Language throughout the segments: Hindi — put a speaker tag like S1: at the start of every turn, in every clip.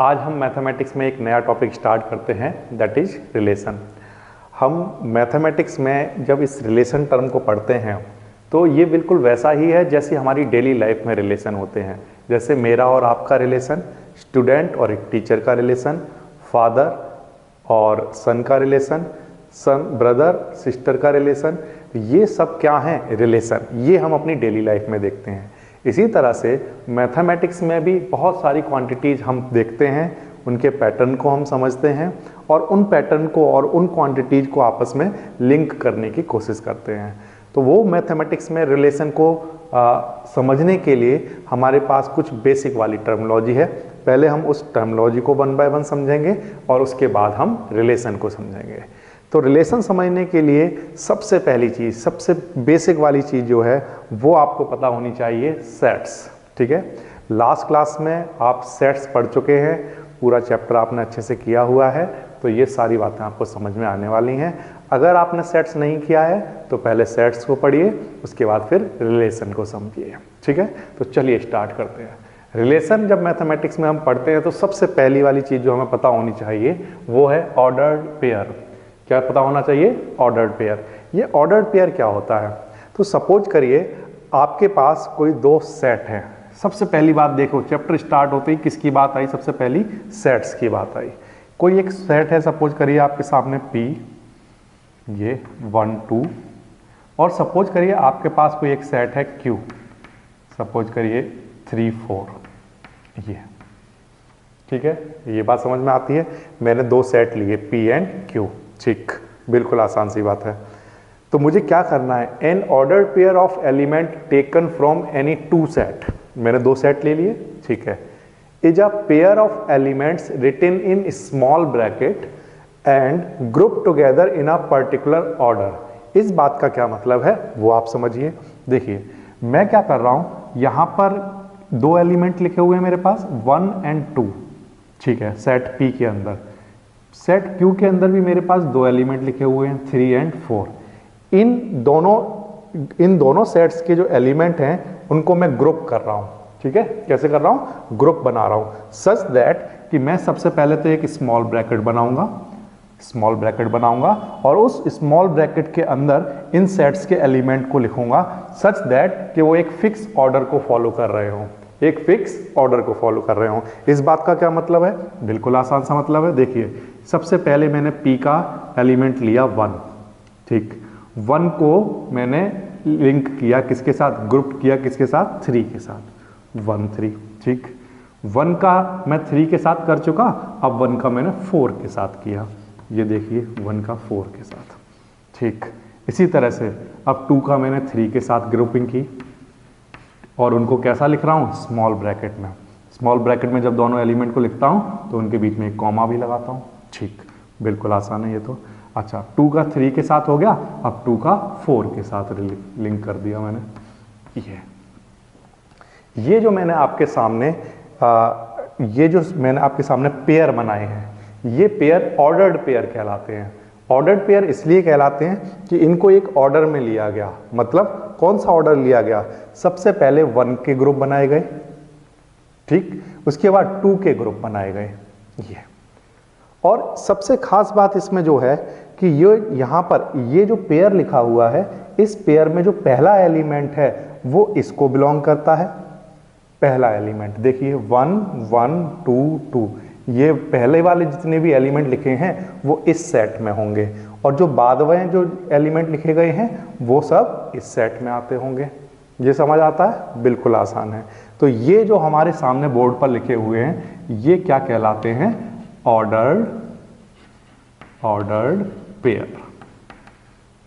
S1: आज हम मैथमेटिक्स में एक नया टॉपिक स्टार्ट करते हैं, दैट इज रिलेशन। हम मैथमेटिक्स में जब इस रिलेशन टर्म को पढ़ते हैं तो ये बिल्कुल वैसा ही है जैसे हमारी डेली लाइफ में रिलेशन होते हैं। जैसे मेरा और आपका रिलेशन, स्टूडेंट और एक टीचर का रिलेशन, फादर और सन का रिलेशन, सन ब्रदर सिस्टर का रिलेशन, ये सब क्या हैं? रिलेशन। ये हम अपनी डेली लाइफ में देखते हैं। इसी तरह से मैथमेटिक्स में भी बहुत सारी क्वांटिटीज़ हम देखते हैं, उनके पैटर्न को हम समझते हैं और उन पैटर्न को और उन क्वांटिटीज़ को आपस में लिंक करने की कोशिश करते हैं। तो वो मैथमेटिक्स में रिलेशन को समझने के लिए हमारे पास कुछ बेसिक वाली टर्मिनोलॉजी है। पहले हम उस टर्मिनोलॉजी को वन बाय वन समझेंगे और उसके बाद हम रिलेशन को समझेंगे। तो रिलेशन समझने के लिए सबसे पहली चीज़, सबसे बेसिक वाली चीज़ जो है वो आपको पता होनी चाहिए, सेट्स। ठीक है, लास्ट क्लास में आप सेट्स पढ़ चुके हैं, पूरा चैप्टर आपने अच्छे से किया हुआ है, तो ये सारी बातें आपको समझ में आने वाली हैं। अगर आपने सेट्स नहीं किया है तो पहले सेट्स को पढ़िए, उसके बाद फिर रिलेशन को समझिए। ठीक है, तो चलिए स्टार्ट करते हैं। रिलेशन जब मैथमेटिक्स में हम पढ़ते हैं तो सबसे पहली वाली चीज़ जो हमें पता होनी चाहिए वो है ऑर्डर्ड पेयर। क्या पता होना चाहिए? Ordered pair. ये ऑर्डर्ड पेयर क्या होता है? तो सपोज करिए आपके पास कोई दो सेट हैं। सबसे पहली बात देखो, चैप्टर स्टार्ट होते ही किसकी बात आई? सबसे पहली सेट्स की बात आई। कोई एक सेट है, सपोज करिए आपके सामने P, ये 1 2, और सपोज करिए आपके पास कोई एक सेट है Q, सपोज करिए 3 4, ये। ठीक है, ये बात समझ में आती है। मैंने दो सेट लिए P एंड Q। ठीक, बिल्कुल आसान सी बात है। तो मुझे क्या करना है? An ordered pair of element taken from any two set. मैंने दो सेट ले लिए, ठीक है। Is a pair of elements written in small bracket and group together in a particular order. इस बात का क्या मतलब है वो आप समझिए। देखिए मैं क्या कर रहा हूं, यहां पर दो एलिमेंट लिखे हुए हैं मेरे पास, 1 एंड 2। ठीक है, सेट P के अंदर। सेट Q के अंदर भी मेरे पास दो एलिमेंट लिखे हुए हैं, 3 एंड 4। इन दोनों सेट्स के जो एलिमेंट हैं उनको मैं ग्रुप कर रहा हूं। ठीक है, कैसे कर रहा हूं? ग्रुप बना रहा हूं सच दैट कि मैं सबसे पहले तो एक स्मॉल ब्रैकेट बनाऊंगा और उस स्मॉल ब्रैकेट के अंदर इन सेट्स के एलिमेंट को लिखूंगा सच दैट कि वो एक फिक्स ऑर्डर को फॉलो कर रहे हो, एक फिक्स ऑर्डर को फॉलो कर रहे हो। इस बात का क्या मतलब है? बिल्कुल आसान सा मतलब है। देखिए सबसे पहले मैंने P का एलिमेंट लिया 1। ठीक, 1 को मैंने लिंक किया किसके साथ? ग्रुप किया किसके साथ? 3 के साथ, 1 3। ठीक, 1 का मैं 3 के साथ कर चुका, अब 1 का मैंने 4 के साथ किया। ये देखिए 1 का 4 के साथ। ठीक, इसी तरह से अब 2 का मैंने 3 के साथ ग्रुपिंग की और उनको कैसा लिख रहा हूँ? स्मॉल ब्रैकेट में। स्मॉल ब्रैकेट में जब दोनों एलिमेंट को लिखता हूँ तो उनके बीच में एक कॉमा भी लगाता हूँ। ठीक, बिल्कुल आसान है ये तो। अच्छा, 2 का 3 के साथ हो गया, अब 2 का 4 के साथ लिंक कर दिया मैंने। ये जो मैंने आपके सामने पेयर बनाए हैं, ये पेयर ऑर्डर्ड पेयर कहलाते हैं। ऑर्डर्ड पेयर इसलिए कहलाते हैं कि इनको एक ऑर्डर में लिया गया। मतलब कौन सा ऑर्डर लिया गया? सबसे पहले 1 के ग्रुप बनाए गए, ठीक, उसके बाद 2 के ग्रुप बनाए गए। ये और सबसे खास बात इसमें जो है कि ये यहाँ पर ये जो पेयर लिखा हुआ है, इस पेयर में जो पहला एलिमेंट है वो इसको बिलोंग करता है। पहला एलिमेंट देखिए 1 1 2 2, ये पहले वाले जितने भी एलिमेंट लिखे हैं वो इस सेट में होंगे और जो बाद में जो एलिमेंट लिखे गए हैं वो सब इस सेट में आते होंगे। ये समझ आता है? बिल्कुल आसान है। तो ये जो हमारे सामने बोर्ड पर लिखे हुए हैं ये क्या कहलाते हैं? Ordered pair.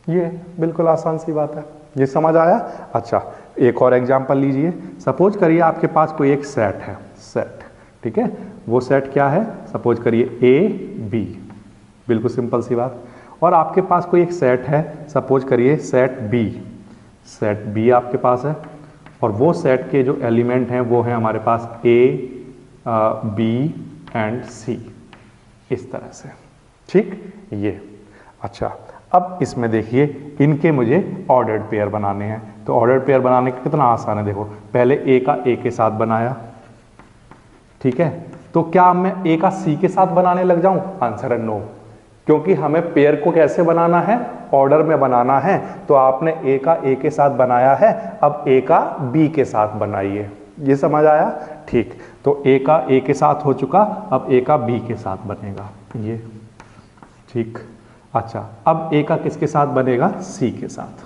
S1: ये बिल्कुल आसान सी बात है, ये समझ आया? अच्छा, एक और एग्जांपल लीजिए। सपोज करिए आपके पास कोई एक सेट है, सेट। ठीक है, वो सेट क्या है? सपोज करिए A B, बिल्कुल सिंपल सी बात। और आपके पास कोई एक सेट है, सपोज करिए सेट B। सेट B आपके पास है और वो सेट के जो एलिमेंट हैं वो हैं हमारे पास A B एंड C, इस तरह से। ठीक, ये। अच्छा, अब इसमें देखिए इनके मुझे ऑर्डर्ड पेयर बनाने हैं। तो ऑर्डर्ड पेयर बनाने का कितना आसान है, देखो पहले A का A के साथ बनाया, ठीक है, तो क्या मैं ए का सी के साथ बनाने लग जाऊं? आंसर है नो, क्योंकि हमें पेयर को कैसे बनाना है? ऑर्डर में बनाना है। तो आपने ए का ए के साथ बनाया है, अब ए का बी के साथ बनाइए। ये समझ आया? ठीक, तो ए का ए के साथ हो चुका, अब ए का बी के साथ बनेगा ये। ठीक, अच्छा, अब ए का किसके साथ बनेगा? सी के साथ।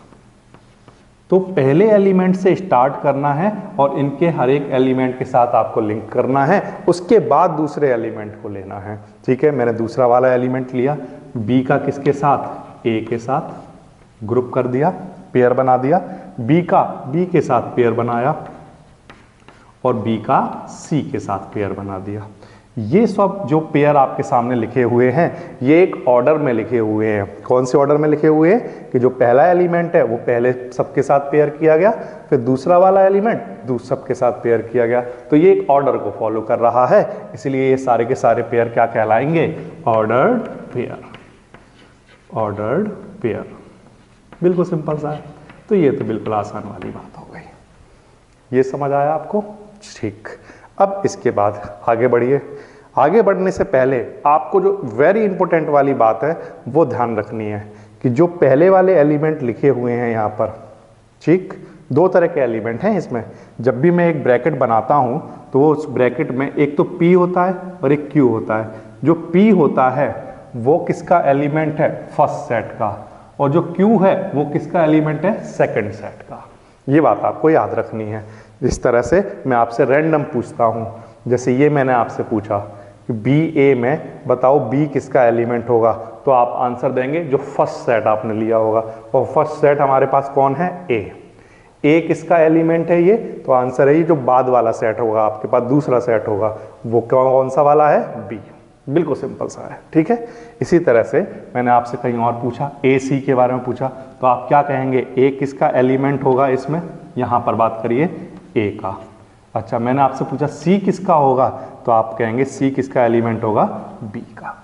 S1: तो पहले एलिमेंट से स्टार्ट करना है और इनके हर एक एलिमेंट के साथ आपको लिंक करना है, उसके बाद दूसरे एलिमेंट को लेना है। ठीक है, मैंने दूसरा वाला एलिमेंट लिया, बी का किसके साथ? ए के साथ ग्रुप कर दिया, पेयर बना दिया, बी का बी के साथ पेयर बनाया और बी का सी के साथ पेयर बना दिया। ये सब जो पेयर आपके सामने लिखे हुए हैं ये एक ऑर्डर में लिखे हुए हैं। कौन से ऑर्डर में लिखे हुए हैं? कि जो पहला एलिमेंट है वो पहले सबके साथ पेयर किया गया, फिर दूसरा वाला एलिमेंट सबके साथ पेयर किया गया। तो ये एक ऑर्डर को फॉलो कर रहा है, इसलिए ये सारे के सारे पेयर क्या कहलाएंगे? Ordered pair. ऑर्डर्ड पेयर, बिल्कुल सिंपल सा है। तो ये तो बिल्कुल आसान वाली बात हो गई। ये समझ आया आपको? ठीक, अब इसके बाद आगे बढ़िए। आगे बढ़ने से पहले आपको जो वेरी इंपॉर्टेंट वाली बात है वो ध्यान रखनी है कि जो पहले वाले एलिमेंट लिखे हुए हैं यहाँ पर, ठीक, दो तरह के एलिमेंट हैं इसमें। जब भी मैं एक ब्रैकेट बनाता हूँ तो वो उस ब्रैकेट में एक तो P होता है और एक Q होता है। जो P होता है वो किसका एलिमेंट है? फर्स्ट सेट का, और जो Q है वो किसका एलिमेंट है? सेकंड सेट का। ये बात आपको याद रखनी है। इस तरह से मैं आपसे रैंडम पूछता हूँ, जैसे ये मैंने आपसे पूछा कि बी ए में बताओ बी किसका एलिमेंट होगा, तो आप आंसर देंगे जो फर्स्ट सेट आपने लिया होगा, और फर्स्ट सेट हमारे पास कौन है? ए किसका एलिमेंट है ये? तो आंसर है ये जो बाद वाला सेट होगा, आपके पास दूसरा सेट होगा, वो कौन सा वाला है? बी। बिल्कुल सिंपल सा है। ठीक है, इसी तरह से मैंने आपसे कहीं और पूछा, ए सी के बारे में पूछा, तो आप क्या कहेंगे? ए किसका एलिमेंट होगा इसमें? यहाँ पर बात करिए ए का। अच्छा, मैंने आपसे पूछा सी किसका होगा, तो आप कहेंगे सी किसका एलिमेंट होगा? बी का।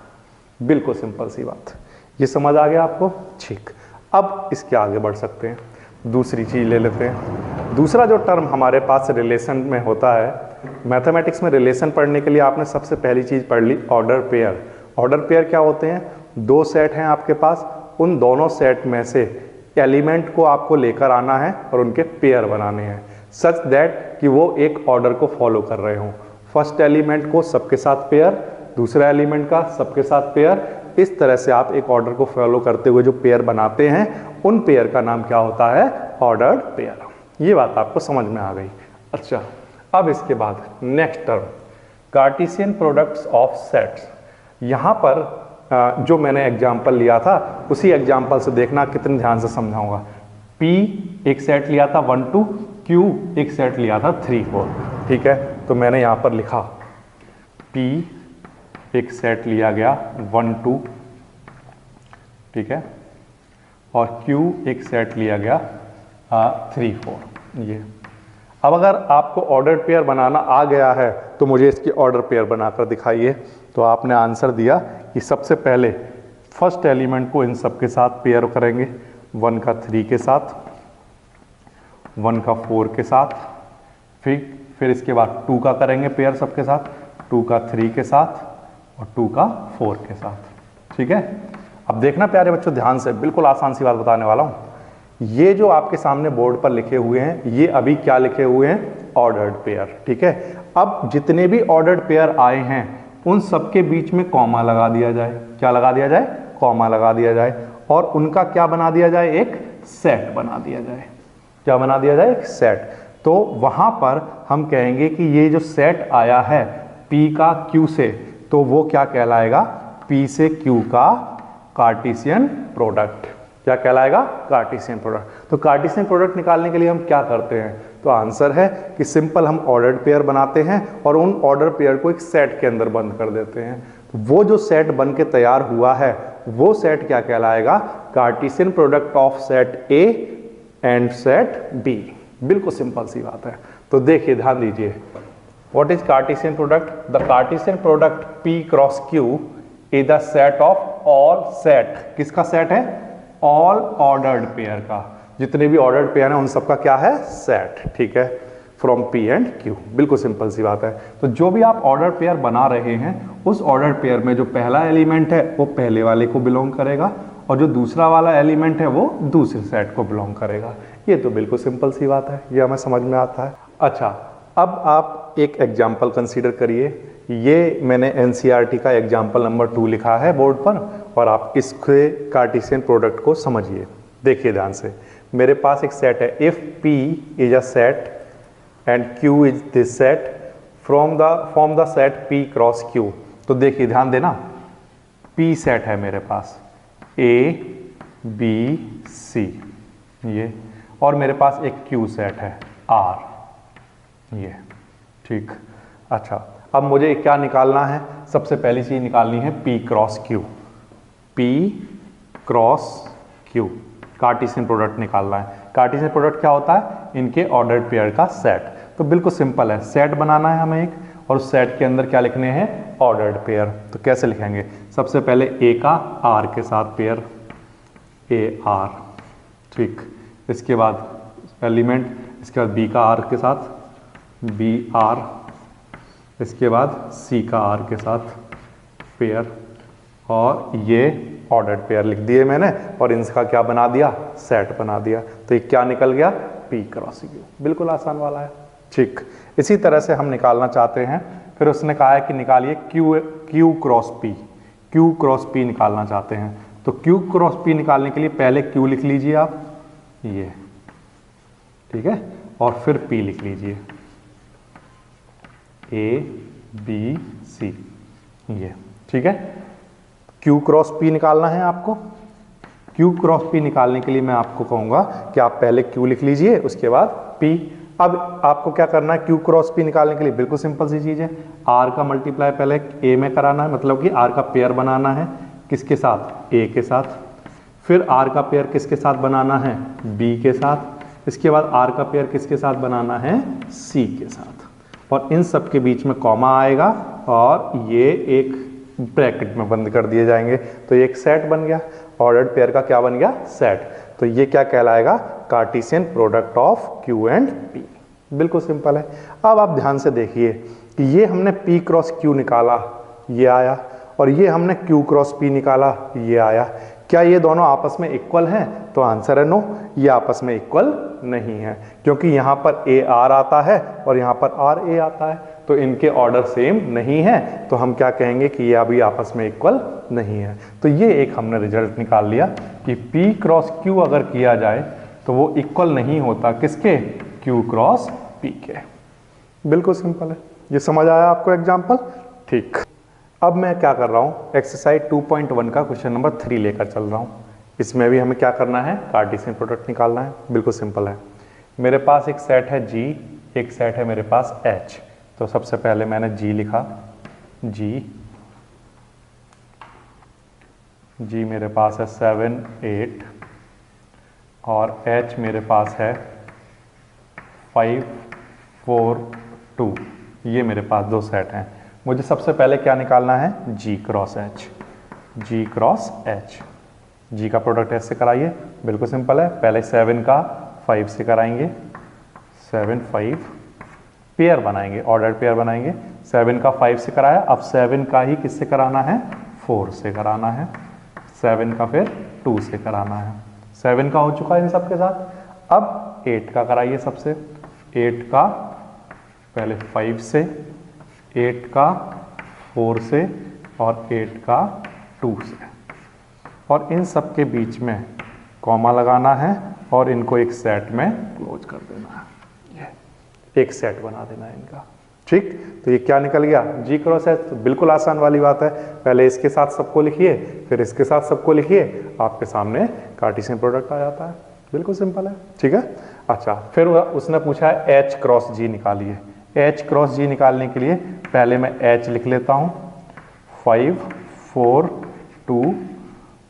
S1: बिल्कुल सिंपल सी बात। ये समझ आ गया आपको? ठीक, अब इसके आगे बढ़ सकते हैं, दूसरी चीज ले लेते हैं। दूसरा जो टर्म हमारे पास रिलेशन में होता है, मैथमेटिक्स में रिलेशन पढ़ने के लिए आपने सबसे पहली चीज पढ़ ली ऑर्डर पेयर। ऑर्डर पेयर क्या होते हैं? दो सेट हैं आपके पास, उन दोनों सेट में से एलिमेंट को आपको लेकर आना है और उनके पेयर बनाने हैं, सच दैट कि वो एक ऑर्डर को फॉलो कर रहे हों। फर्स्ट एलिमेंट को सबके साथ पेयर, दूसरा एलिमेंट का सबके साथ पेयर। इस तरह से आप एक ऑर्डर को फॉलो करते हुए जो पेयर बनाते हैं, उन पेयर का नाम क्या होता है? Ordered pair. ये बात आपको समझ में आ गई। अच्छा, अब इसके बाद next term Cartesian products of sets. यहाँ पर जो मैंने एग्जाम्पल लिया था उसी एग्जाम्पल से देखना कितने ध्यान से समझाऊंगा। P एक सेट लिया था 1 2, Q एक सेट लिया था 3 4। ठीक है, तो मैंने यहाँ पर लिखा P एक सेट लिया गया 1 2, ठीक है, और Q एक सेट लिया गया 3 4। ये अब अगर आपको ऑर्डर पेयर बनाना आ गया है तो मुझे इसकी ऑर्डर पेयर बनाकर दिखाइए। तो आपने आंसर दिया कि सबसे पहले फर्स्ट एलिमेंट को इन सब के साथ पेयर करेंगे, 1 का 3 के साथ, 1 का 4 के साथ, फिर इसके बाद 2 का करेंगे पेयर सबके साथ, 2 का 3 के साथ और 2 का 4 के साथ। ठीक है, अब देखना प्यारे बच्चों ध्यान से, बिल्कुल आसान सी बात बताने वाला हूँ। ये जो आपके सामने बोर्ड पर लिखे हुए हैं ये अभी क्या लिखे हुए हैं? Ordered pair. ठीक है, अब जितने भी ऑर्डर्ड पेयर आए हैं उन सबके बीच में कॉमा लगा दिया जाए। क्या लगा दिया जाए? कॉमा लगा दिया जाए, और उनका क्या बना दिया जाए? एक सेट बना दिया जाए। क्या बना दिया जाए? एक सेट। तो वहां पर हम कहेंगे कि ये जो सेट आया है P का Q से, तो वो क्या कहलाएगा? P से Q का कार्टेशियन प्रोडक्ट। क्या कहलाएगा? Cartesian product. तो कार्टेशियन प्रोडक्ट निकालने के लिए हम क्या करते हैं? तो आंसर है कि सिंपल हम ऑर्डर्ड पेयर बनाते हैं और उन ऑर्डर पेयर को एक सेट के अंदर बंद कर देते हैं। तो वो जो सेट बन के तैयार हुआ है वो सेट क्या कहलाएगा? Cartesian product of set A and set B। बिल्कुल सिंपल सी बात है। तो देखिए, ध्यान दीजिए, what is Cartesian product? The Cartesian product P cross Q is the set of all set. किसका सेट है? ऑल ऑर्डर्ड पेयर का। जितने भी ऑर्डर्ड पेयर हैं उन सबका क्या है? सेट। ठीक है, फ्रॉम P एंड Q। बिल्कुल सिंपल सी बात है। तो जो भी आप ऑर्डर पेयर बना रहे हैं उस ऑर्डर पेयर में जो पहला एलिमेंट है वो पहले वाले को बिलोंग करेगा और जो दूसरा वाला एलिमेंट है वो दूसरे सेट को बिलोंग करेगा। ये तो बिल्कुल सिंपल सी बात है, ये हमें समझ में आता है। अच्छा, अब आप एक एग्जाम्पल कंसीडर करिए। ये मैंने NCERT का एग्जाम्पल नंबर 2 लिखा है बोर्ड पर और आप इसके कार्टेशियन प्रोडक्ट को समझिए। देखिए ध्यान से, मेरे पास एक सेट है, if P is a set and Q is this set from the set P cross Q। तो देखिए ध्यान देना, P सेट है मेरे पास A B C ये, और मेरे पास एक Q सेट है R ये, ठीक। अच्छा, अब मुझे क्या निकालना है? सबसे पहली चीज निकालनी है P cross Q। P cross Q Cartesian product निकालना है। कार्टेशियन प्रोडक्ट क्या होता है? इनके ऑर्डर्ड पेयर का सेट। तो बिल्कुल सिंपल है, सेट बनाना है हमें एक, और उस सेट के अंदर क्या लिखने हैं? Ordered pair. तो कैसे लिखेंगे? सबसे पहले A का R के साथ पेयर AR, ठीक। इसके बाद एलिमेंट, इसके बाद B का R के साथ BR, इसके बाद C का R के साथ पेयर, और ये ऑर्डर्ड पेयर लिख दिए मैंने और इनका क्या बना दिया? सेट बना दिया। तो ये क्या निकल गया? P cross Q। बिल्कुल आसान वाला है, ठीक। इसी तरह से हम निकालना चाहते हैं, फिर उसने कहा है कि निकालिए Q cross P। Q cross P निकालना चाहते हैं, तो Q क्रॉस P निकालने के लिए पहले Q लिख लीजिए आप, ये, ठीक है, और फिर P लिख लीजिए A B C ये, ठीक है। Q क्रॉस P निकालना है आपको। Q क्रॉस P निकालने के लिए मैं आपको कहूंगा कि आप पहले Q लिख लीजिए, उसके बाद P। अब आपको क्या करना है? Q क्रॉस P निकालने के लिए बिल्कुल सिंपल सी चीज है, R का मल्टीप्लाई पहले A में कराना है, मतलब कि R का पेयर बनाना है किसके साथ? A के साथ। फिर R का पेयर किसके साथ बनाना है? B के साथ। इसके बाद R का पेयर किसके साथ बनाना है? C के साथ। और इन सब के बीच में कॉमा आएगा और ये एक ब्रैकेट में बंद कर दिए जाएंगे। तो ये एक सेट बन गया, ऑर्डर्ड पेयर का क्या बन गया? सेट। तो ये क्या कहलाएगा? Cartesian product of Q and P। बिल्कुल सिंपल है। अब आप ध्यान से देखिए कि ये हमने P क्रॉस Q निकाला, ये आया, और ये हमने Q क्रॉस P निकाला, ये आया। क्या ये दोनों आपस में इक्वल हैं? तो आंसर है नो, ये आपस में इक्वल नहीं है, क्योंकि यहाँ पर AR आता है और यहाँ पर RA आता है, तो इनके ऑर्डर सेम नहीं है। तो हम क्या कहेंगे कि ये अभी आपस में इक्वल नहीं है। तो ये एक हमने रिजल्ट निकाल लिया कि P क्रॉस Q अगर किया जाए तो वो इक्वल नहीं होता किसके? Q क्रॉस P के। बिल्कुल सिंपल है। ये समझ आया आपको एग्जाम्पल? ठीक। अब मैं क्या कर रहा हूँ, एक्सरसाइज 2.1 का क्वेश्चन नंबर 3 लेकर चल रहा हूँ। इसमें भी हमें क्या करना है? कार्टेशियन प्रोडक्ट निकालना है। बिल्कुल सिंपल है। मेरे पास एक सेट है G, एक सेट है मेरे पास H। तो सबसे पहले मैंने G लिखा, G मेरे पास है 7 8 और H मेरे पास है 5 4 2। ये मेरे पास दो सेट हैं। मुझे सबसे पहले क्या निकालना है? G cross H। G cross H, G का प्रोडक्ट ऐसे कराइए। बिल्कुल सिंपल है, पहले 7 का 5 से कराएंगे, 7 5 पेयर बनाएंगे, ऑर्डर पेयर बनाएंगे। 7 का 5 से कराया, अब 7 का ही किससे कराना है? 4 से कराना है। 7 का फिर 2 से कराना है। 7 का हो चुका है इन सब के साथ। अब 8 का कराइए सबसे। 8 का पहले 5 से, 8 का 4 से और 8 का 2 से, और इन सब के बीच में कॉमा लगाना है और इनको एक सेट में क्लोज कर देना है। एक सेट बना देना है इनका, ठीक। तो ये क्या निकल गया? G cross H। तो बिल्कुल आसान वाली बात है, पहले इसके साथ सबको लिखिए, फिर इसके साथ सबको लिखिए, आपके सामने कार्टेशियन प्रोडक्ट आ जाता है। बिल्कुल सिंपल है, ठीक है। अच्छा, फिर उसने पूछा है H क्रॉस G निकालिए। H क्रॉस G निकालने के लिए पहले मैं H लिख लेता हूँ, 5 4 2,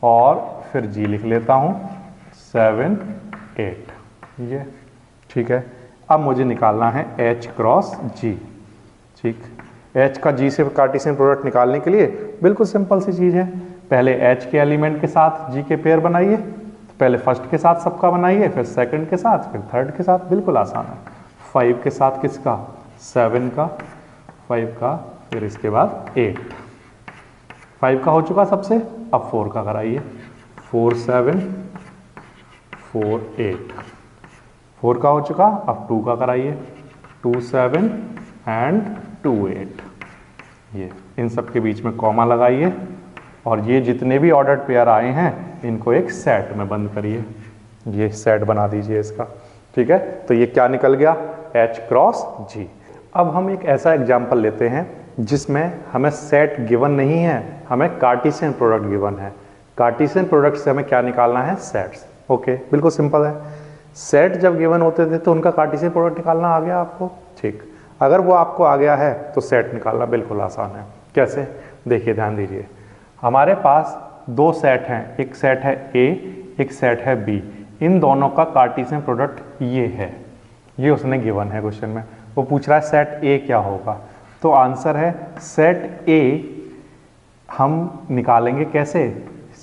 S1: और फिर G लिख लेता हूँ 7 8। ये ठीक है। अब मुझे निकालना है H क्रॉस G, ठीक। H का G से कार्टेशियन प्रोडक्ट निकालने के लिए बिल्कुल सिंपल सी चीज़ है, पहले H के एलिमेंट के साथ G के पेयर बनाइए। तो पहले फर्स्ट के साथ सबका बनाइए, फिर सेकंड के साथ, फिर थर्ड के साथ। बिल्कुल आसान है। 5 के साथ किसका, 7 का, 5 का, फिर इसके बाद 8। 5 का हो चुका सबसे, अब 4 का कराइए। 4 7 4 8। 4 का हो चुका, अब 2 का कराइए। 2 7 एंड 2 8। ये इन सब के बीच में कॉमा लगाइए और ये जितने भी ऑर्डर्ड पेयर आए हैं इनको एक सेट में बंद करिए। ये सेट बना दीजिए इसका, ठीक है। तो ये क्या निकल गया, H क्रॉस G। अब हम एक ऐसा एग्जाम्पल लेते हैं जिसमें हमें सेट गिवन नहीं है, हमें कार्टेशियन प्रोडक्ट गिवन है। कार्टेशियन प्रोडक्ट से हमें क्या निकालना है, सेट्स। ओके, बिल्कुल सिंपल है। सेट जब गिवन होते थे तो उनका कार्टेशियन प्रोडक्ट निकालना आ गया आपको, ठीक। अगर वो आपको आ गया है तो सेट निकालना बिल्कुल आसान है। कैसे, देखिए ध्यान दीजिए। हमारे पास दो सेट हैं, एक सेट है A, एक सेट है B। इन दोनों का कार्टेशियन प्रोडक्ट ये है, ये उसने गिवन है क्वेश्चन में। वो पूछ रहा है सेट A क्या होगा, तो आंसर है सेट A हम निकालेंगे कैसे,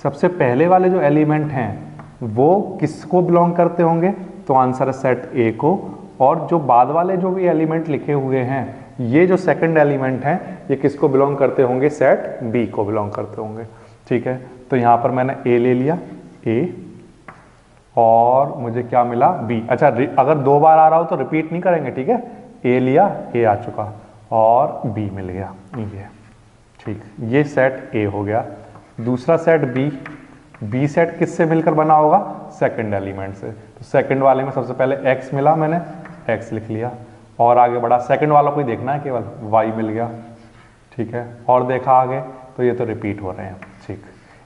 S1: सबसे पहले वाले जो एलिमेंट हैं वो किसको बिलोंग करते होंगे, तो आंसर है सेट A को। और जो बाद वाले जो भी एलिमेंट लिखे हुए हैं, ये जो सेकंड एलिमेंट हैं ये किसको बिलोंग करते होंगे, सेट B को बिलोंग करते होंगे, ठीक है। तो यहाँ पर मैंने A ले लिया, A, और मुझे क्या मिला, B। अच्छा, अगर 2 बार आ रहा हो तो रिपीट नहीं करेंगे, ठीक है। A लिया, A आ चुका और B मिल गया, ये ठीक। ये सेट A हो गया। दूसरा सेट B सेट किससे मिलकर बना होगा, सेकंड एलिमेंट से। तो सेकंड वाले में सबसे पहले X मिला, मैंने X लिख लिया और आगे बढ़ा। सेकंड वाला कोई देखना है, केवल Y मिल गया, ठीक है। और देखा आगे तो ये तो रिपीट हो रहे हैं, ठीक।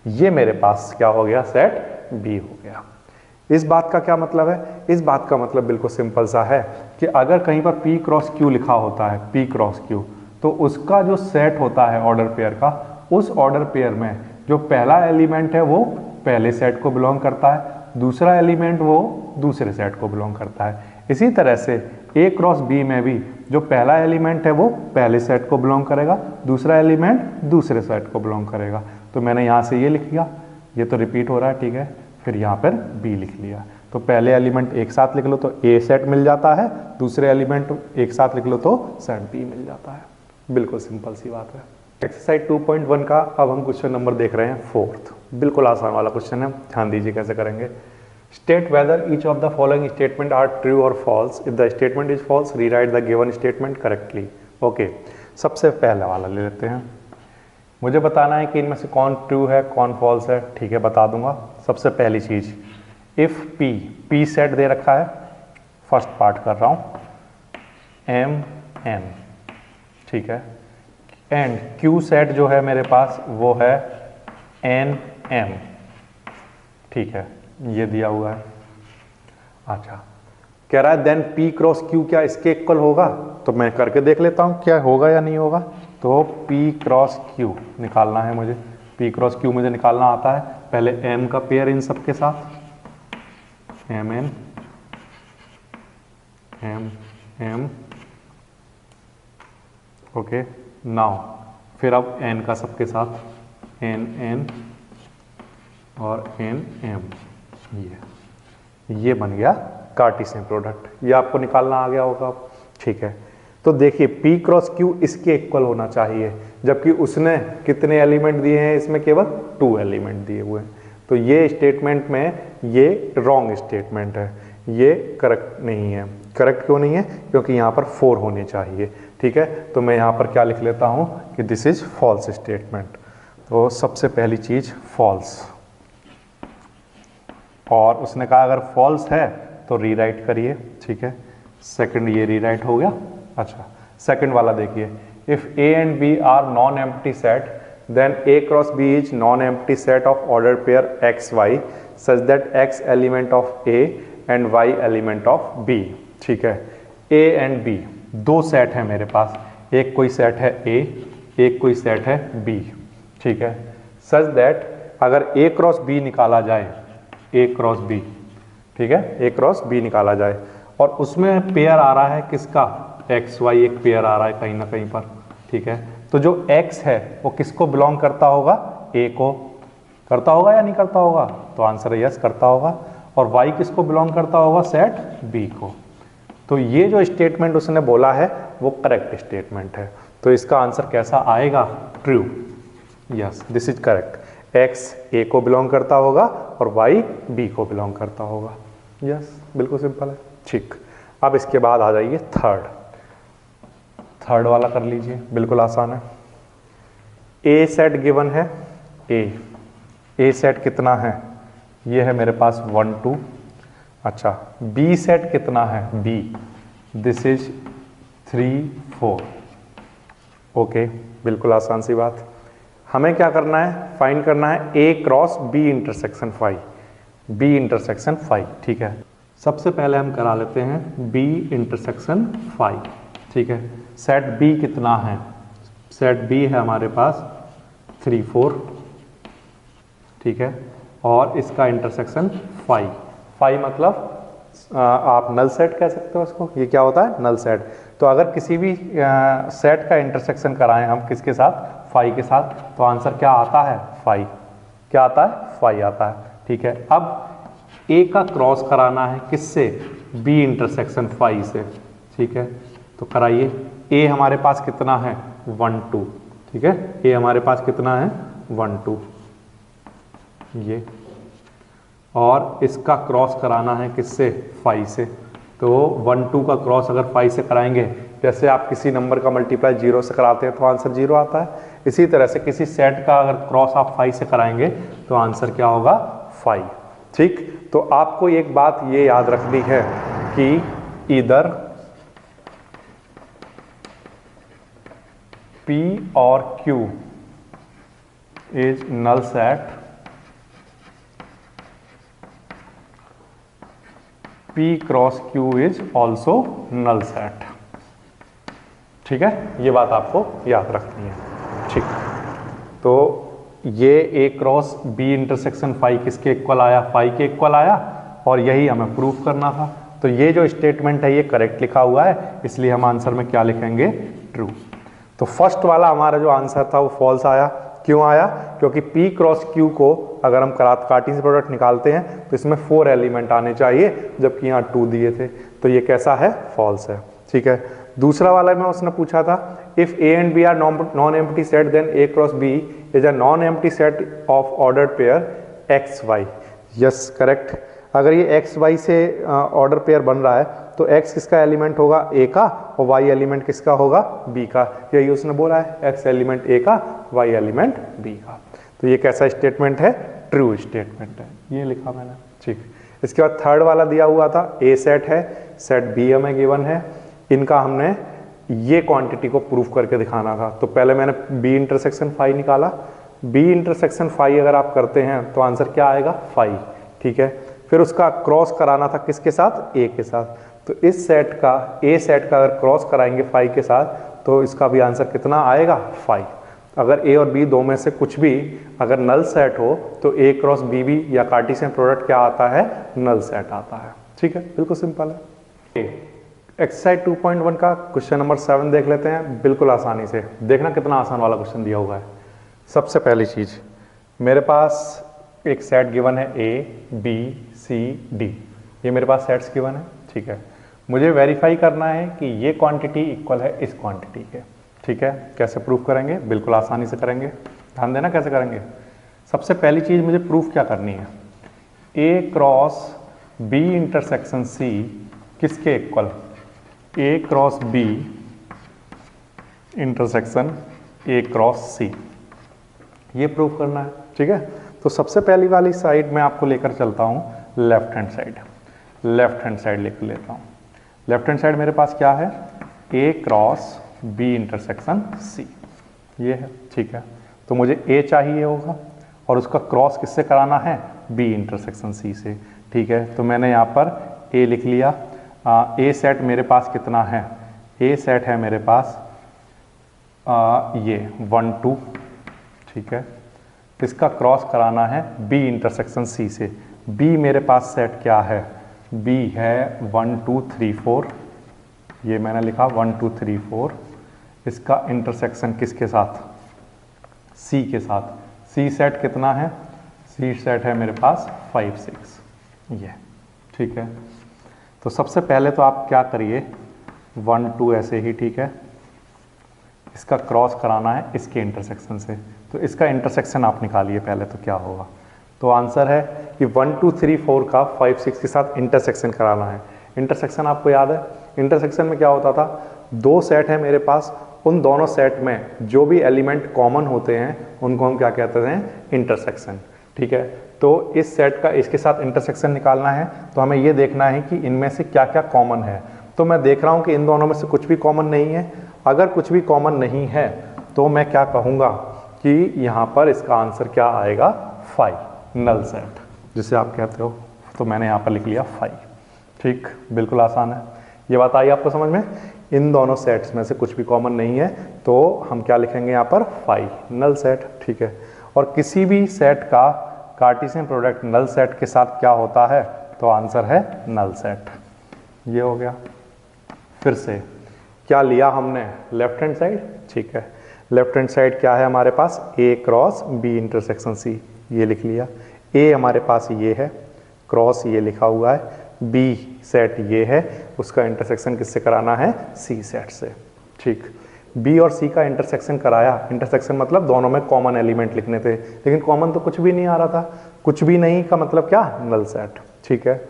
S1: ये मेरे पास क्या हो गया, सेट B हो गया। इस बात का क्या मतलब है, इस बात का मतलब बिल्कुल सिंपल सा है कि अगर कहीं पर P क्रॉस Q लिखा होता है, P क्रॉस Q, तो उसका जो सेट होता है ऑर्डर पेयर का, उस ऑर्डर पेयर में जो पहला एलिमेंट है वो पहले सेट को बिलोंग करता है, दूसरा एलिमेंट वो दूसरे सेट को बिलोंग करता है। इसी तरह से A क्रॉस B में भी जो पहला एलिमेंट है वो पहले सेट को बिलोंग करेगा, दूसरा एलिमेंट दूसरे सेट को बिलोंग करेगा। तो मैंने यहाँ से ये लिख लिया, ये तो रिपीट हो रहा है, ठीक है। फिर यहाँ पर B लिख लिया। तो पहले एलिमेंट एक साथ लिख लो तो A सेट मिल जाता है, दूसरे एलिमेंट एक साथ लिख लो तो सेट B मिल जाता है। बिल्कुल सिंपल सी बात है। एक्सरसाइज 2.1 का अब हम क्वेश्चन नंबर देख रहे हैं 4th। बिल्कुल आसान वाला क्वेश्चन है, ध्यान दीजिए कैसे करेंगे। State whether each of the following statement are true और false. If the statement is false rewrite the given statement correctly. Okay, सबसे पहला वाला ले लेते हैं। मुझे बताना है कि इनमें से कौन ट्रू है कौन फॉल्स है, ठीक है, बता दूंगा। सबसे पहली चीज, इफ P सेट दे रखा है, फर्स्ट पार्ट कर रहा हूं, M, ठीक है। एंड Q सेट जो है मेरे पास वो है N, M, ठीक है, ये दिया हुआ है। अच्छा, कह रहा है देन P क्रॉस Q क्या इसके इक्वल होगा, तो मैं करके देख लेता हूं क्या होगा या नहीं होगा। तो P क्रॉस Q निकालना है मुझे, P क्रॉस Q मुझे निकालना आता है। पहले M का पेयर इन सब के साथ, MN, M, ओके। नाउ फिर अब N का सबके साथ, N और M, ये बन गया कार्टेशियन प्रोडक्ट। ये आपको निकालना आ गया होगा, ठीक है। तो देखिए P क्रॉस Q इसके इक्वल होना चाहिए, जबकि उसने कितने एलिमेंट दिए हैं, इसमें केवल 2 एलिमेंट दिए हुए हैं। तो ये स्टेटमेंट में ये रॉन्ग स्टेटमेंट है, ये करेक्ट नहीं है। करेक्ट क्यों नहीं है, क्योंकि यहाँ पर 4 होने चाहिए, ठीक है। तो मैं यहाँ पर क्या लिख लेता हूँ कि दिस इज फॉल्स स्टेटमेंट। तो सबसे पहली चीज फॉल्स, और उसने कहा अगर फॉल्स है तो रीराइट करिए, ठीक है। सेकंड ये रीराइट हो गया। अच्छा, सेकंड वाला देखिए, if A and B are non empty set then A cross B is non empty set of order pair XY such that X element of A and Y element of B, ठीक है। A एंड B दो सेट है मेरे पास, एक कोई सेट है A, एक कोई सेट है B, ठीक है। सच दैट अगर A क्रॉस B निकाला जाए, A क्रॉस B, ठीक है, A क्रॉस B निकाला जाए और उसमें पेयर आ रहा है किसका, XY एक पेयर आ रहा है कहीं ना कहीं पर, ठीक है। तो जो X है वो किसको बिलोंग करता होगा, A को करता होगा या नहीं करता होगा, तो आंसर है यस करता होगा। और Y किसको बिलोंग करता होगा, सेट B को। तो ये जो स्टेटमेंट उसने बोला है वो करेक्ट स्टेटमेंट है। तो इसका आंसर कैसा आएगा? True. Yes, this is correct. X A को बिलोंग करता होगा और वाई बी को बिलोंग करता होगा। यस, बिल्कुल सिंपल है। ठीक, अब इसके बाद आ जाइए थर्ड वाला कर लीजिए, बिल्कुल आसान है। ए सेट गिवन है, ए सेट कितना है? ये है मेरे पास 1 2। अच्छा, बी सेट कितना है? B, this is 3 4। ओके, बिल्कुल आसान सी बात। हमें क्या करना है? फाइंड करना है A cross B intersection phi, B intersection phi. ठीक है, सबसे पहले हम करा लेते हैं बी इंटरसेक्शन फाई। ठीक है, सेट बी कितना है? सेट बी है हमारे पास 3 4। ठीक है, और इसका इंटरसेक्शन फाई। फाई मतलब आप नल सेट कह सकते हो उसको। ये क्या होता है? Null set. तो अगर किसी भी सेट का इंटरसेक्शन कराएं हम किसके साथ? फाई के साथ, तो आंसर क्या आता है? फाई। क्या आता है? फाई आता है। ठीक है, अब ए का क्रॉस कराना है किससे? बी इंटरसेक्शन फाई से। ठीक है, तो कराइए। ए हमारे पास कितना है? 1 2। ठीक है, ए हमारे पास कितना है? 1 2। ये, और इसका क्रॉस कराना है किससे? फाई से। तो 1 2 का क्रॉस अगर फाई से कराएंगे, जैसे आप किसी नंबर का मल्टीप्लाई 0 से कराते हैं तो आंसर 0 आता है, इसी तरह से किसी सेट का अगर क्रॉस आप फाई से कराएंगे तो आंसर क्या होगा? फाई। ठीक, तो आपको एक बात ये याद रखनी है कि इधर P और Q is null set, P cross Q is also null set. ठीक है, ये बात आपको याद रखनी है। ठीक, तो ये ए क्रॉस बी इंटरसेक्शन फाई किसके इक्वल आया? फाई के इक्वल आया, और यही हमें प्रूफ करना था। तो ये जो स्टेटमेंट है ये करेक्ट लिखा हुआ है, इसलिए हम आंसर में क्या लिखेंगे? ट्रू। तो फर्स्ट वाला हमारा जो आंसर था वो फॉल्स आया। क्यों आया? क्योंकि P क्रॉस Q को अगर हम कार्टेशियन प्रोडक्ट निकालते हैं तो इसमें 4 एलिमेंट आने चाहिए, जबकि यहाँ 2 दिए थे। तो ये कैसा है? फॉल्स है। ठीक है, दूसरा वाला में उसने पूछा था if A and B are non empty set then A cross B is a non empty set of ordered pair X Y. Yes, correct. अगर ये एक्स वाई से ऑर्डर पेयर बन रहा है तो एक्स किसका एलिमेंट होगा? ए का, और वाई एलिमेंट किसका होगा? बी का। यही उसने बोला है, एक्स एलिमेंट ए का, वाई एलिमेंट बी का। तो ये कैसा स्टेटमेंट है? ट्रू स्टेटमेंट है, ये लिखा मैंने। ठीक, इसके बाद थर्ड वाला दिया हुआ था ए सेट है, सेट बी हमें गिवन है, इनका हमने ये क्वांटिटी को प्रूफ करके दिखाना था। तो पहले मैंने बी इंटरसेक्शन फाई निकाला। बी इंटरसेक्शन फाई अगर आप करते हैं तो आंसर क्या आएगा? फाई। ठीक है, फिर उसका क्रॉस कराना था किसके साथ? ए के साथ। तो इस सेट का, ए सेट का अगर क्रॉस कराएंगे फाई के साथ तो इसका भी आंसर कितना आएगा? फाई। अगर ए और बी दो में से कुछ भी अगर नल सेट हो तो ए क्रॉस बी भी या कार्टेशियन प्रोडक्ट क्या आता है? नल सेट आता है। ठीक है, बिल्कुल सिंपल है। एक्सरसाइज 2.1 का क्वेश्चन नंबर 7 देख लेते हैं, बिल्कुल आसानी से। देखना कितना आसान वाला क्वेश्चन दिया हुआ है। सबसे पहली चीज, मेरे पास एक सेट गिवन है ए बी सी डी, ये मेरे पास सेट्स गिवन है। ठीक है, मुझे वेरीफाई करना है कि ये क्वांटिटी इक्वल है इस क्वांटिटी के। ठीक है, कैसे प्रूफ करेंगे? बिल्कुल आसानी से करेंगे, ध्यान देना कैसे करेंगे। सबसे पहली चीज मुझे प्रूफ क्या करनी है? A cross B intersection C किसके equal? A cross B intersection A cross C, ये प्रूफ करना है। ठीक है, तो सबसे पहली वाली साइड में आपको लेकर चलता हूं left hand side. Left hand side लेकर लेता हूं। लेफ्ट हैंड साइड मेरे पास क्या है? ए क्रॉस बी इंटरसेक्शन सी, ये है। ठीक है, तो मुझे ए चाहिए होगा और उसका क्रॉस किससे कराना है? बी इंटरसेक्शन सी से। ठीक है, तो मैंने यहाँ पर ए लिख लिया। ए सेट मेरे पास कितना है? ए सेट है मेरे पास ये 1 2। ठीक है, इसका क्रॉस कराना है बी इंटरसेक्शन सी से। बी मेरे पास सेट क्या है? बी है 1 2 3 4, ये मैंने लिखा 1 2 3 4। इसका इंटरसेक्शन किसके साथ? सी के साथ। सी सेट कितना है? सी सेट है मेरे पास 5 6, ये। ठीक है, तो सबसे पहले तो आप क्या करिए, 1 2 ऐसे ही, ठीक है, इसका क्रॉस कराना है इसके इंटरसेक्शन से, तो इसका इंटरसेक्शन आप निकालिए पहले, तो क्या होगा। तो आंसर है कि 1 2 3 4 का 5 6 के साथ इंटरसेक्शन कराना है। इंटरसेक्शन आपको याद है, इंटरसेक्शन में क्या होता था, दो सेट है मेरे पास, उन दोनों सेट में जो भी एलिमेंट कॉमन होते हैं उनको हम क्या कहते हैं, इंटरसेक्शन, ठीक है। तो इस सेट का इसके साथ इंटरसेक्शन निकालना है, तो हमें ये देखना है कि इनमें से क्या क्या कॉमन है। तो मैं देख रहा हूँ कि इन दोनों में से कुछ भी कॉमन नहीं है। अगर कुछ भी कॉमन नहीं है तो मैं क्या कहूँगा कि यहाँ पर इसका आंसर क्या आएगा, 5, नल सेट जिसे आप कहते हो। तो मैंने यहाँ पर लिख लिया 5, ठीक, बिल्कुल आसान है। ये बात आई आपको समझ में, इन दोनों सेट्स में से कुछ भी कॉमन नहीं है तो हम क्या लिखेंगे यहाँ पर, 5, नल सेट, ठीक है। और किसी भी सेट का कार्टेशियन प्रोडक्ट नल सेट के साथ क्या होता है, तो आंसर है नल सेट। ये हो गया। फिर से क्या लिया हमने, लेफ्ट हैंड साइड, ठीक है। लेफ्ट हैंड साइड क्या है हमारे पास, A cross B intersection C, ये लिख लिया। A हमारे पास ये है, क्रॉस ये लिखा हुआ है, B सेट ये है, उसका इंटरसेक्शन किससे कराना है, C सेट से, ठीक। B और C का इंटरसेक्शन कराया, इंटरसेक्शन मतलब दोनों में कॉमन एलिमेंट लिखने थे, लेकिन कॉमन तो कुछ भी नहीं आ रहा था। कुछ भी नहीं का मतलब क्या, नल सेट, ठीक है।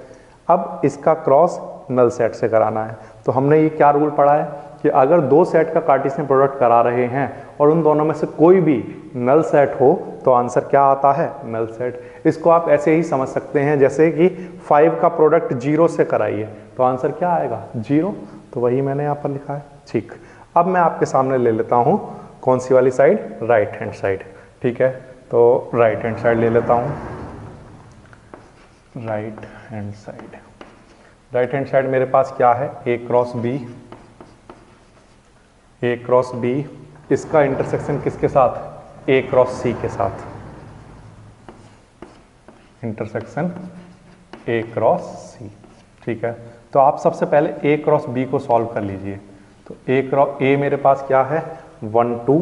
S1: अब इसका क्रॉस नल सेट से कराना है, तो हमने ये क्या रूल पढ़ा है कि अगर दो सेट का कार्टेशियन प्रोडक्ट करा रहे हैं और उन दोनों में से कोई भी नल सेट हो तो आंसर क्या आता है, नल सेट। इसको आप ऐसे ही समझ सकते हैं जैसे कि 5 का प्रोडक्ट 0 से कराइए तो आंसर क्या आएगा, 0। तो वही मैंने यहाँ पर लिखा है, ठीक। अब मैं आपके सामने ले लेता हूँ कौन सी वाली साइड, राइट हैंड साइड, ठीक है। तो राइट हैंड साइड ले लेता हूँ, right hand side. Right hand side मेरे पास क्या है, A cross B, A cross B, इसका इंटरसेक्शन किसके साथ, A क्रॉस C के साथ, इंटरसेक्शन A क्रॉस C, ठीक है। तो आप सबसे पहले A क्रॉस B को सॉल्व कर लीजिए। तो A मेरे पास क्या है, 1 2,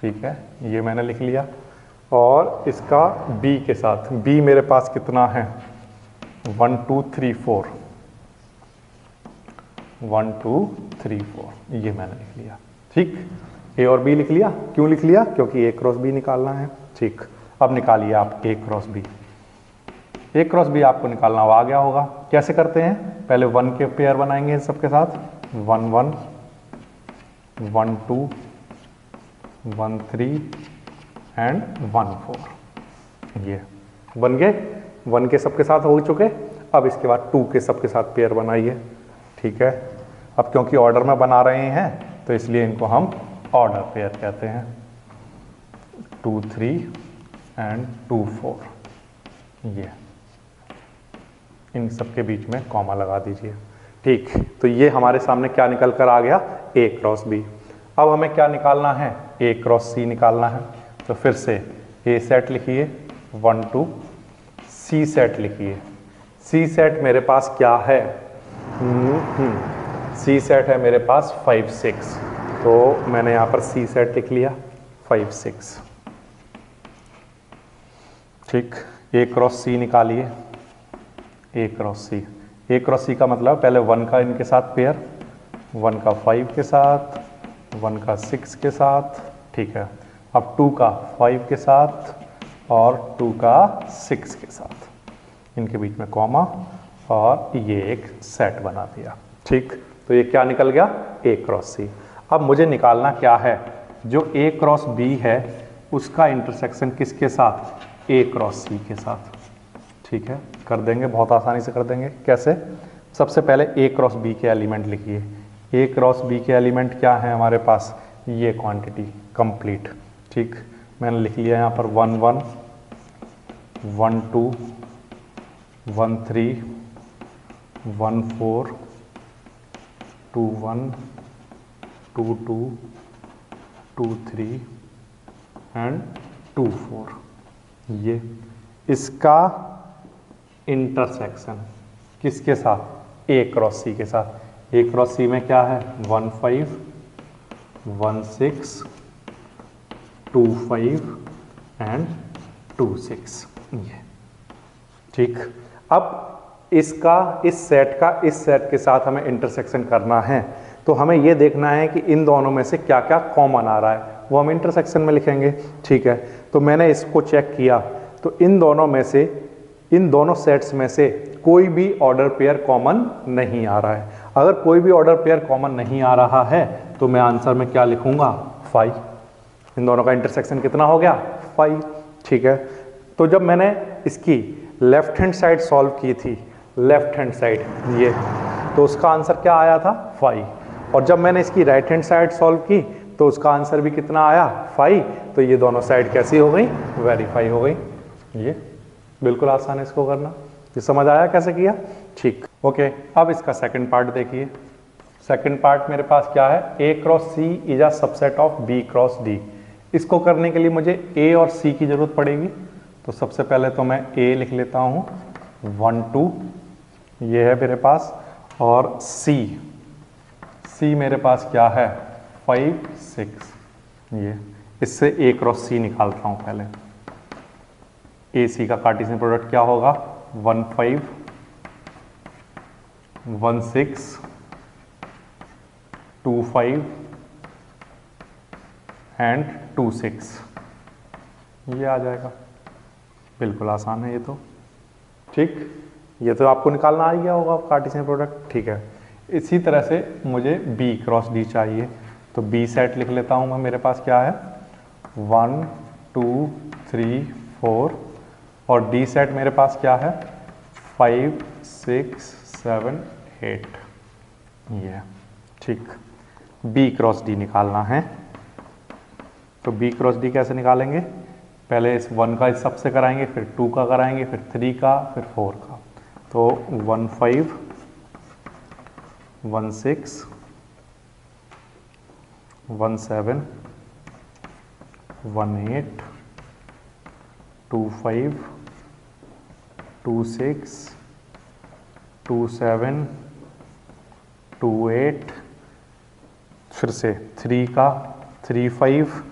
S1: ठीक है, ये मैंने लिख लिया। और इसका B के साथ, B मेरे पास कितना है, 1 2 3 4, 1 2 3 4, ये मैंने लिख लिया, ठीक। A और B लिख लिया, क्यों लिख लिया, क्योंकि A क्रॉस B निकालना है, ठीक। अब निकालिए आप A cross B। A cross B आपको निकालना आ गया होगा, कैसे करते हैं, पहले 1 के पेयर बनाएंगे इन सबके साथ, 1 1 1 2 1 3 एंड 1 4, ये बन गए। 1 के सबके साथ हो चुके, अब इसके बाद 2 के सबके साथ पेयर बनाइए, ठीक है। अब क्योंकि ऑर्डर में बना रहे हैं तो इसलिए इनको हम ऑर्डर पेयर कहते हैं, 2 3 एंड 2 4, ये इन सबके बीच में कॉमा लगा दीजिए, ठीक। तो ये हमारे सामने क्या निकल कर आ गया, A क्रॉस B। अब हमें क्या निकालना है, A क्रॉस C निकालना है। तो फिर से A सेट लिखिए 1 2, C सेट लिखिए। C सेट मेरे पास क्या है, C सेट है मेरे पास 5 6, तो मैंने यहाँ पर C सेट लिख लिया 5 6, ठीक। A क्रॉस C निकालिए, A cross C। A cross C का मतलब पहले 1 का इनके साथ पेयर, 1 का 5 के साथ, 1 का 6 के साथ, ठीक है। अब 2 का 5 के साथ और 2 का 6 के साथ, इनके बीच में कॉमा और ये एक सेट बना दिया, ठीक। तो ये क्या निकल गया, A क्रॉस C। अब मुझे निकालना क्या है, जो A क्रॉस B है उसका इंटरसेक्शन किसके साथ, A क्रॉस C के साथ, ठीक है। कर देंगे, बहुत आसानी से कर देंगे। कैसे, सबसे पहले A क्रॉस B के एलिमेंट लिखिए। A क्रॉस B के एलिमेंट क्या है हमारे पास, ये क्वांटिटी कंप्लीट, ठीक। मैंने लिख लिया यहाँ पर 1 1 1 2 1 3 1 4 2 1 2 2 2 3 एंड 2 4, ये इसका इंटरसेक्शन किसके साथ, A क्रॉस C के साथ। A क्रॉस C में क्या है, 1 5 1 6 2 5 एंड 2 6, ये, ठीक। अब इसका इस सेट का इस सेट के साथ हमें इंटरसेक्शन करना है, तो हमें ये देखना है कि इन दोनों में से क्या क्या कॉमन आ रहा है, वो हम इंटरसेक्शन में लिखेंगे। ठीक है, तो मैंने इसको चेक किया, तो इन दोनों में से, इन दोनों सेट्स में से कोई भी ऑर्डर पेयर कॉमन नहीं आ रहा है। अगर कोई भी ऑर्डर पेयर कॉमन नहीं आ रहा है तो मैं आंसर में क्या लिखूंगा, 5। इन दोनों का इंटरसेक्शन कितना हो गया, 5। ठीक है, तो जब मैंने इसकी लेफ्ट हैंड साइड सॉल्व की थी, लेफ्ट हैंड साइड ये, तो उसका आंसर क्या आया था, 5। और जब मैंने इसकी राइट हैंड साइड सॉल्व की तो उसका आंसर भी कितना आया, 5। तो ये दोनों साइड कैसी हो गई, वेरीफाई हो गई। ये बिल्कुल आसान है इसको करना। ये समझ आया कैसे किया, ठीक। ओके, अब इसका सेकंड पार्ट देखिए। सेकंड पार्ट मेरे पास क्या है, A cross C is a subset of B cross D। इसको करने के लिए मुझे A और C की जरूरत पड़ेगी, तो सबसे पहले तो मैं A लिख लेता हूँ, 1 2 ये है मेरे पास, और C मेरे पास क्या है, 5 6। ये इससे A क्रॉस C निकालता हूँ पहले। AC का कार्टेशियन प्रोडक्ट क्या होगा, 1 5 1 6 2 5 एंड 2 6। ये आ जाएगा, बिल्कुल आसान है ये तो। ठीक, ये तो आपको निकालना आ गया होगा कार्टेशियन प्रोडक्ट। ठीक है, इसी तरह से मुझे B क्रॉस D चाहिए, तो B सेट लिख लेता हूँ मैं। मेरे पास क्या है, 1 2 3 4, और D सेट मेरे पास क्या है, 5 6 7 8। ये ठीक, B क्रॉस D निकालना है, तो B क्रॉस D कैसे निकालेंगे, पहले इस 1 का इस सबसे कराएंगे, फिर 2 का कराएंगे, फिर 3 का, फिर 4 का। तो 1 5 1 6 1 7 1 8 2 5 2 6 2 7 2 8, फिर से 3 का 3 5,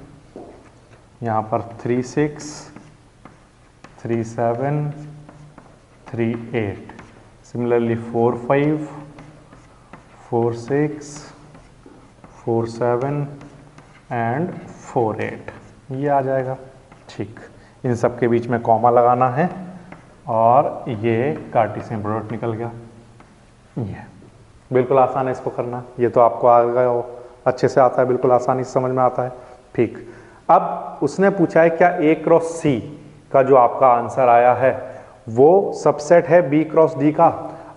S1: यहाँ पर 3 6 3 7 3 8, सिमिलरली 4 5 4 6 4 7 एंड 4 8। ये आ जाएगा। ठीक, इन सब के बीच में कॉमा लगाना है, और ये कार्टेशियन प्रोडक्ट निकल गया। ये बिल्कुल आसान है इसको करना, ये तो आपको आ गया हो, अच्छे से आता है, बिल्कुल आसानी से समझ में आता है। ठीक, अब उसने पूछा है क्या A क्रॉस C का जो आपका आंसर आया है वो सबसेट है B क्रॉस D का।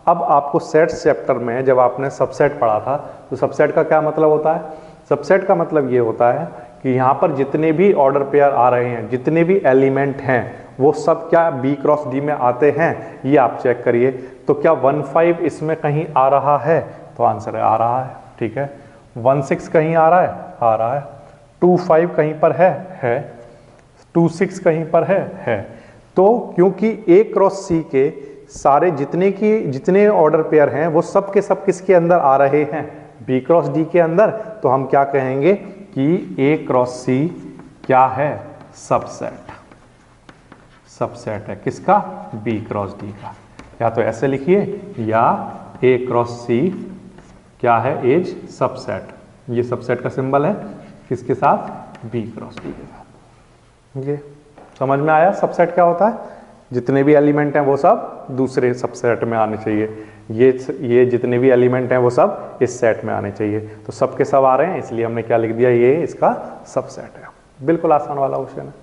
S1: अब आपको सेट्स चैप्टर में जब आपने सबसेट पढ़ा था, तो सबसेट का क्या मतलब होता है, सबसेट का मतलब ये होता है कि यहाँ पर जितने भी ऑर्डर पेयर आ रहे हैं, जितने भी एलिमेंट हैं, वो सब क्या B क्रॉस D में आते हैं, ये आप चेक करिए। तो क्या 1 5 इसमें कहीं आ रहा है, तो आंसर आ रहा है। ठीक है, 1 6 कहीं आ रहा है, आ रहा है, 2 5 कहीं पर है, 2 6 कहीं पर है। तो क्योंकि A क्रॉस C के सारे जितने ऑर्डर पेयर हैं वो सब के सब किसके अंदर आ रहे हैं, B क्रॉस D के अंदर, तो हम क्या कहेंगे कि A क्रॉस C क्या है, सबसेट। सबसेट है किसका, B क्रॉस D का। या तो ऐसे लिखिए, या A क्रॉस C क्या है, एज सबसेट। ये सबसेट का सिंबल है किसके साथ, B क्रॉस D के साथ। ये समझ में आया सबसेट क्या होता है, जितने भी एलिमेंट हैं वो सब दूसरे सबसेट में आने चाहिए, ये जितने भी एलिमेंट हैं वो सब इस सेट में आने चाहिए। तो सब के सब आ रहे हैं, इसलिए हमने क्या लिख दिया, ये इसका सबसेट है। बिल्कुल आसान वाला क्वेश्चन है।